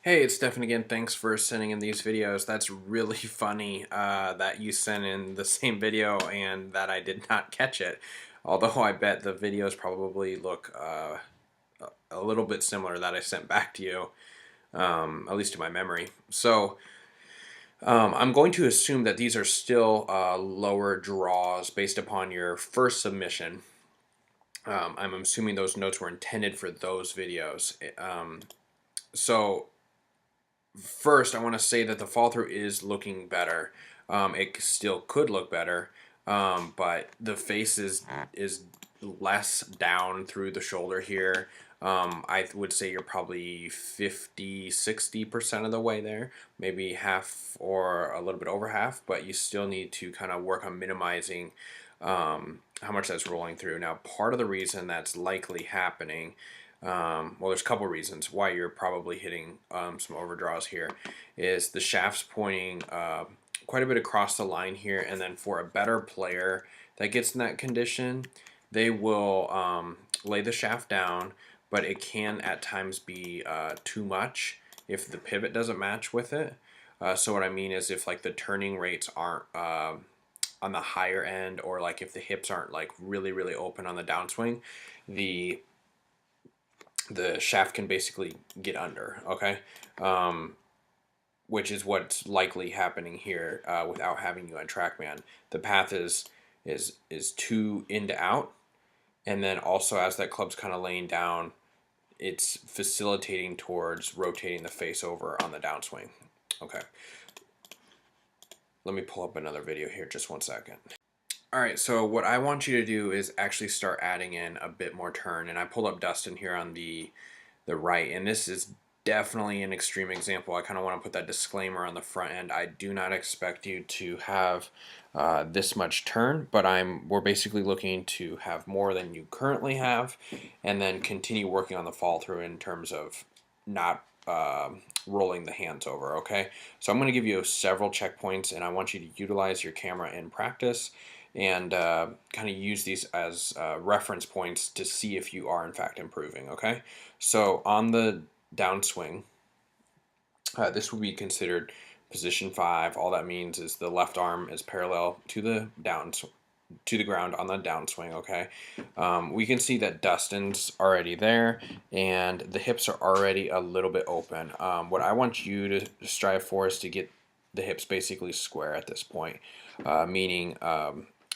Hey, it's Stefan again. Thanks for sending in these videos. That's really funny that you sent in the same video and that I did not catch it. Although I bet the videos probably look a little bit similar that I sent back to you, at least to my memory. So I'm going to assume that these are still lower draws based upon your first submission. I'm assuming those notes were intended for those videos. So first, I want to say that the fall through is looking better. It still could look better, but the face is less down through the shoulder here. I would say you're probably 50–60% of the way there, maybe half or a little bit over half, but you still need to kind of work on minimizing how much that's rolling through. Now, part of the reason that's likely happening, well, there's a couple reasons why you're probably hitting some overdraws here, is the shaft's pointing quite a bit across the line here, and then for a better player that gets in that condition, they will lay the shaft down, but it can at times be too much if the pivot doesn't match with it. So what I mean is if like the turning rates aren't on the higher end, or like if the hips aren't like really open on the downswing, the shaft can basically get under, okay? Which is what's likely happening here without having you on TrackMan. The path is too in to out, and then also as that club's kind of laying down, it's facilitating towards rotating the face over on the downswing. Okay. Let me pull up another video here, just 1 second. All right, so what I want you to do is actually start adding in a bit more turn, and I pulled up Dustin here on the right, and this is definitely an extreme example. I kind of want to put that disclaimer on the front end. I do not expect you to have this much turn, but we're basically looking to have more than you currently have, and then continue working on the fall through in terms of not rolling the hands over, okay? So I'm going to give you several checkpoints, and I want you to utilize your camera in practice and kind of use these as reference points to see if you are in fact improving, okay? So on the downswing, this would be considered position 5. All that means is the left arm is parallel to the ground on the downswing, okay? We can see that Dustin's already there, and the hips are already a little bit open. What I want you to strive for is to get the hips basically square at this point, meaning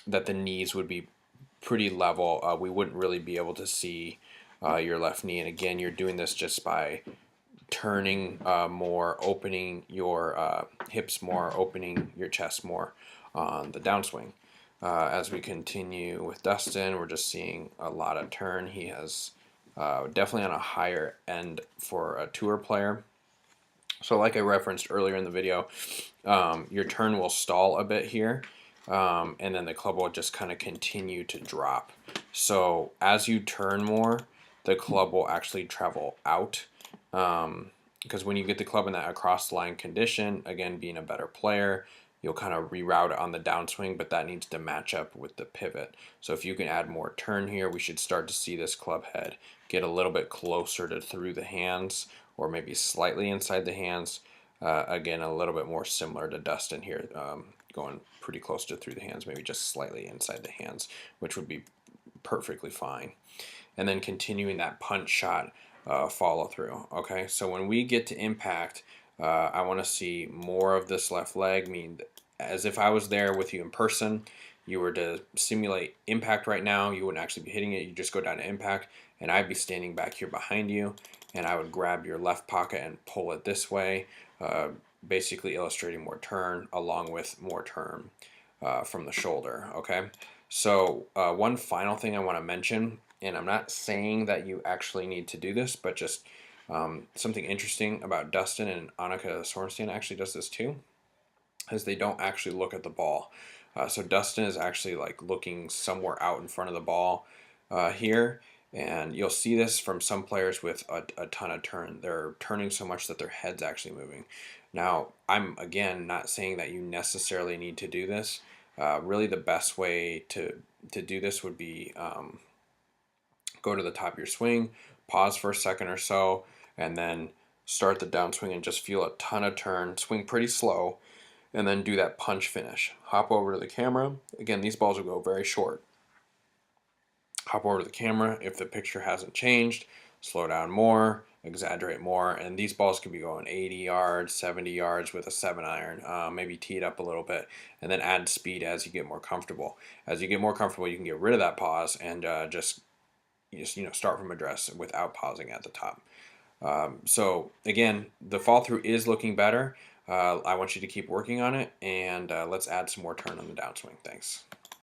that the knees would be pretty level. We wouldn't really be able to see your left knee, and again, you're doing this just by turning more, opening your hips more, opening your chest more on the downswing. As we continue with Dustin, we're just seeing a lot of turn. He has definitely on a higher end for a tour player. So like I referenced earlier in the video, your turn will stall a bit here, and then the club will just kind of continue to drop. So as you turn more, the club will actually travel out, because when you get the club in that across the line condition, again, being a better player, you'll kind of reroute it on the downswing, but that needs to match up with the pivot. So if you can add more turn here, we should start to see this club head get a little bit closer to through the hands, or maybe slightly inside the hands. Again, a little bit more similar to Dustin here, going pretty close to through the hands, maybe just slightly inside the hands, which would be perfectly fine. And then continuing that punch shot follow through. Okay, so when we get to impact, I want to see more of this left leg. I mean, as if I was there with you in person, you were to simulate impact right now, you wouldn't actually be hitting it. You just go down to impact, and I'd be standing back here behind you, and I would grab your left pocket and pull it this way, basically illustrating more turn along with more turn from the shoulder. Okay, so one final thing I want to mention, and I'm not saying that you actually need to do this, but just something interesting about Dustin, and Annika Sorensen actually does this too, is they don't actually look at the ball. So Dustin is actually like looking somewhere out in front of the ball here, and you'll see this from some players with a ton of turn. They're turning so much that their head's actually moving. Now, I'm again not saying that you necessarily need to do this. Really, the best way to do this would be go to the top of your swing, pause for a second or so, and then start the downswing and just feel a ton of turn, swing pretty slow, and then do that punch finish. Hop over to the camera. Again, these balls will go very short. Hop over to the camera. If the picture hasn't changed, slow down more, exaggerate more, and these balls could be going 80 yards, 70 yards with a 7-iron. Maybe tee it up a little bit, and then add speed as you get more comfortable. As you get more comfortable, you can get rid of that pause and just start from address without pausing at the top. So again, the fall through is looking better. I want you to keep working on it, and let's add some more turn on the downswing. Thanks.